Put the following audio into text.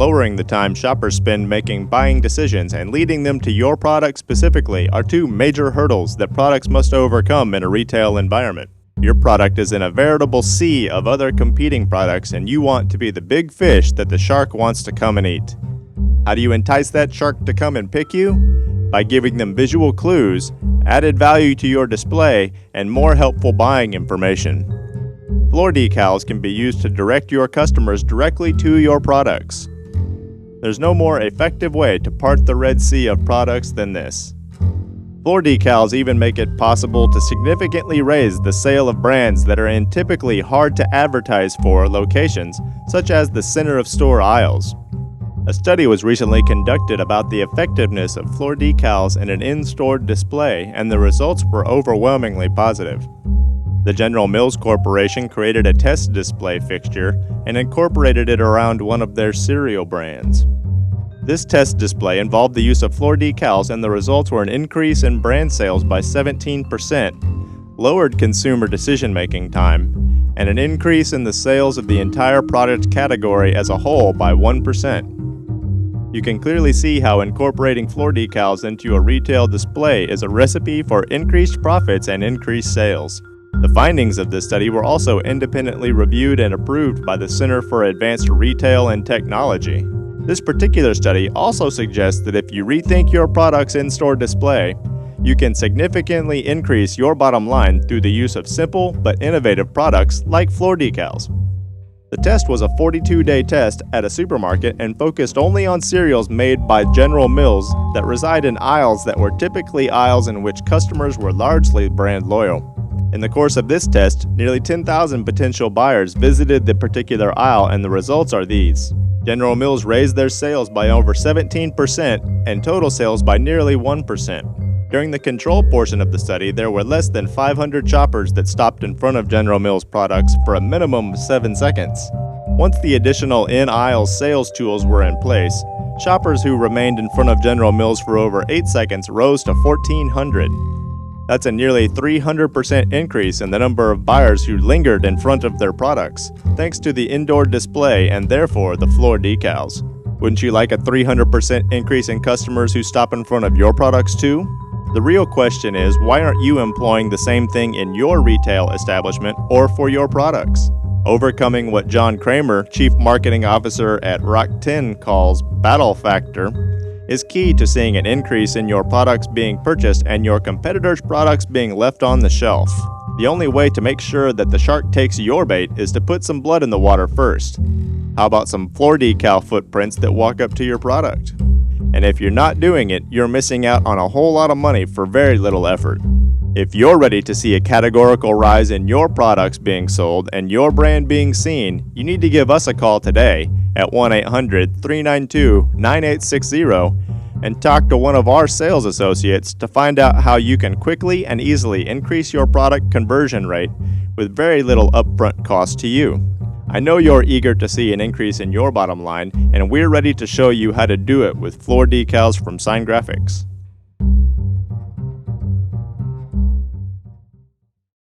Lowering the time shoppers spend making buying decisions and leading them to your product specifically are two major hurdles that products must overcome in a retail environment. Your product is in a veritable sea of other competing products, and you want to be the big fish that the shark wants to come and eat. How do you entice that shark to come and pick you? By giving them visual clues, added value to your display, and more helpful buying information. Floor decals can be used to direct your customers directly to your products. There's no more effective way to part the Red Sea of products than this. Floor decals even make it possible to significantly raise the sale of brands that are in typically hard to advertise for locations, such as the center of store aisles. A study was recently conducted about the effectiveness of floor decals in an in-store display, and the results were overwhelmingly positive. The General Mills Corporation created a test display fixture and incorporated it around one of their cereal brands. This test display involved the use of floor decals, and the results were an increase in brand sales by 17%, lowered consumer decision-making time, and an increase in the sales of the entire product category as a whole by 1%. You can clearly see how incorporating floor decals into a retail display is a recipe for increased profits and increased sales. The findings of this study were also independently reviewed and approved by the Center for Advanced Retail and Technology. This particular study also suggests that if you rethink your product's in-store display, you can significantly increase your bottom line through the use of simple but innovative products like floor decals. The test was a 42-day test at a supermarket and focused only on cereals made by General Mills that reside in aisles that were typically aisles in which customers were largely brand loyal. In the course of this test, nearly 10,000 potential buyers visited the particular aisle, and the results are these. General Mills raised their sales by over 17% and total sales by nearly 1%. During the control portion of the study, there were less than 500 shoppers that stopped in front of General Mills products for a minimum of 7 seconds. Once the additional in-aisle sales tools were in place, shoppers who remained in front of General Mills for over 8 seconds rose to 1,400. That's a nearly 300% increase in the number of buyers who lingered in front of their products, thanks to the indoor display and therefore the floor decals. Wouldn't you like a 300% increase in customers who stop in front of your products too? The real question is, why aren't you employing the same thing in your retail establishment or for your products? Overcoming what John Kramer, Chief Marketing Officer at Rakuten, calls battle factor is key to seeing an increase in your products being purchased and your competitors' products being left on the shelf. The only way to make sure that the shark takes your bait is to put some blood in the water first. How about some floor decal footprints that walk up to your product? And if you're not doing it, you're missing out on a whole lot of money for very little effort. If you're ready to see a categorical rise in your products being sold and your brand being seen, you need to give us a call today at 1-800-392-9860 and talk to one of our sales associates to find out how you can quickly and easily increase your product conversion rate with very little upfront cost to you. I know you're eager to see an increase in your bottom line, and we're ready to show you how to do it with floor decals from Sign Graphics.